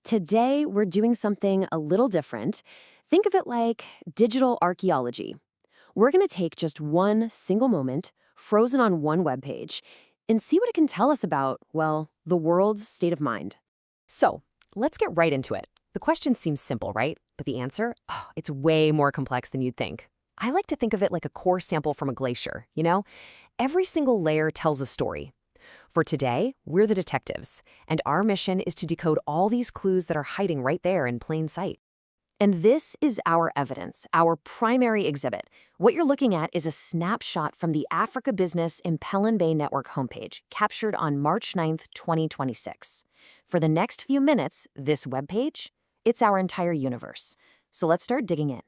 Today, we're doing something a little different. Think of it like digital archaeology. We're going to take just one single moment, frozen on one web page, and see what it can tell us about, well, the world's state of mind. So, let's get right into it. The question seems simple, right? But the answer? Oh, it's way more complex than you'd think. I like to think of it like a core sample from a glacier, you know? Every single layer tells a story. For today, we're the detectives, and our mission is to decode all these clues that are hiding right there in plain sight. And this is our evidence, our primary exhibit. What you're looking at is a snapshot from the Africa Business Impelon Bay Network homepage, captured on March 9th, 2026. For the next few minutes, this webpage, it's our entire universe. So let's start digging in.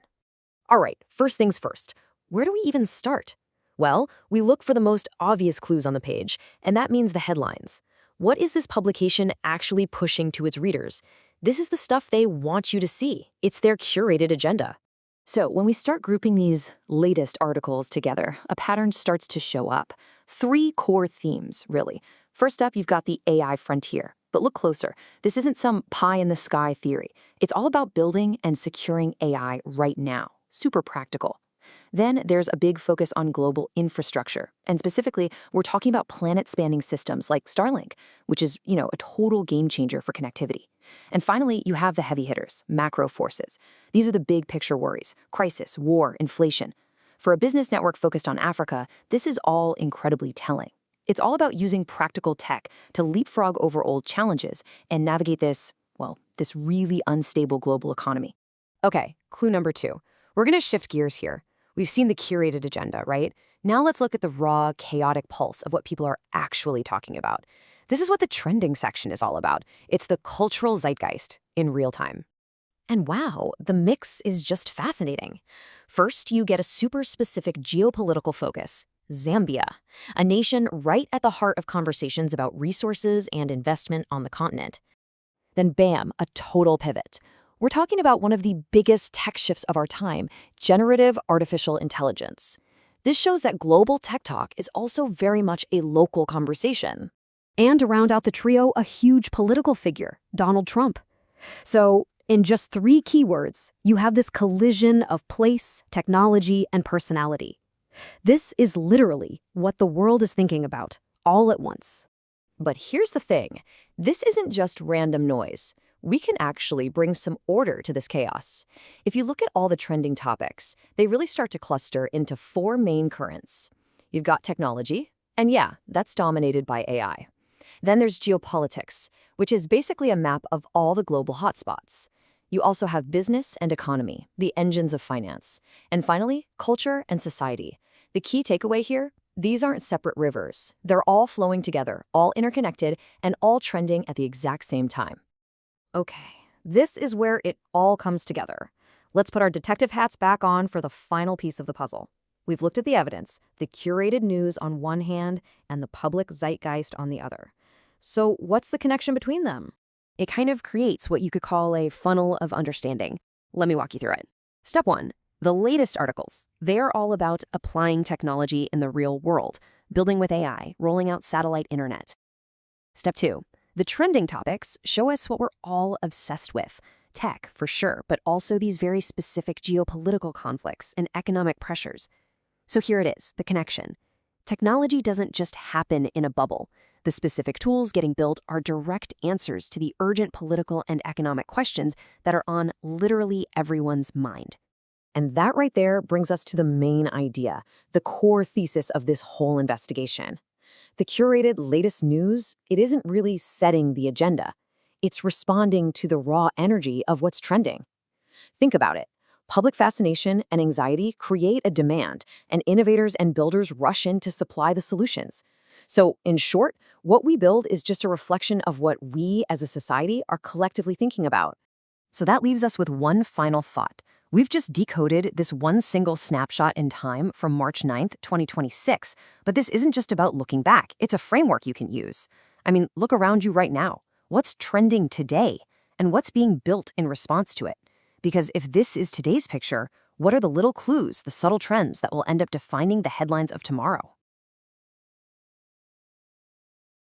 All right, first things first. Where do we even start? Well, we look for the most obvious clues on the page, and that means the headlines. What is this publication actually pushing to its readers? This is the stuff they want you to see. It's their curated agenda. So when we start grouping these latest articles together, a pattern starts to show up. Three core themes, really. First up, you've got the AI frontier. But look closer. This isn't some pie-in-the-sky theory. It's all about building and securing AI right now. Super practical. Then there's a big focus on global infrastructure. And specifically, we're talking about planet-spanning systems like Starlink, which is, a total game changer for connectivity. And finally, you have the heavy hitters, macro forces. These are the big picture worries: crisis, war, inflation. For a business network focused on Africa, this is all incredibly telling. It's all about using practical tech to leapfrog over old challenges and navigate this really unstable global economy. Okay, clue number 2. We're going to shift gears here. We've seen the curated agenda, right? Now let's look at the raw, chaotic pulse of what people are actually talking about. This is what the trending section is all about. It's the cultural zeitgeist in real time. And wow, the mix is just fascinating. First, you get a super specific geopolitical focus: Zambia, a nation right at the heart of conversations about resources and investment on the continent. Then bam, a total pivot. We're talking about one of the biggest tech shifts of our time: generative artificial intelligence. This shows that global tech talk is also very much a local conversation. And to round out the trio, a huge political figure, Donald Trump. So, in just 3 keywords, you have this collision of place, technology, and personality. This is literally what the world is thinking about, all at once. But here's the thing. This isn't just random noise. We can actually bring some order to this chaos. If you look at all the trending topics, they really start to cluster into 4 main currents. You've got technology, and yeah, that's dominated by AI. Then there's geopolitics, which is basically a map of all the global hotspots. You also have business and economy, the engines of finance. And finally, culture and society. The key takeaway here: these aren't separate rivers. They're all flowing together, all interconnected, and all trending at the exact same time. Okay, this is where it all comes together. Let's put our detective hats back on for the final piece of the puzzle. We've looked at the evidence, the curated news on one hand, and the public zeitgeist on the other. So what's the connection between them? It kind of creates what you could call a funnel of understanding. Let me walk you through it. Step 1, the latest articles. They're all about applying technology in the real world, building with AI, rolling out satellite internet. Step 2, the trending topics show us what we're all obsessed with. Tech, for sure, but also these very specific geopolitical conflicts and economic pressures. So here it is, the connection. Technology doesn't just happen in a bubble. The specific tools getting built are direct answers to the urgent political and economic questions that are on literally everyone's mind. And that right there brings us to the main idea, the core thesis of this whole investigation. The curated latest news, it isn't really setting the agenda. It's responding to the raw energy of what's trending. Think about it. Public fascination and anxiety create a demand, and innovators and builders rush in to supply the solutions. So, in short, what we build is just a reflection of what we as a society are collectively thinking about. So that leaves us with one final thought. We've just decoded this one single snapshot in time from March 9th, 2026, but this isn't just about looking back. It's a framework you can use. I mean, look around you right now. What's trending today? And what's being built in response to it? Because if this is today's picture, what are the little clues, the subtle trends that will end up defining the headlines of tomorrow?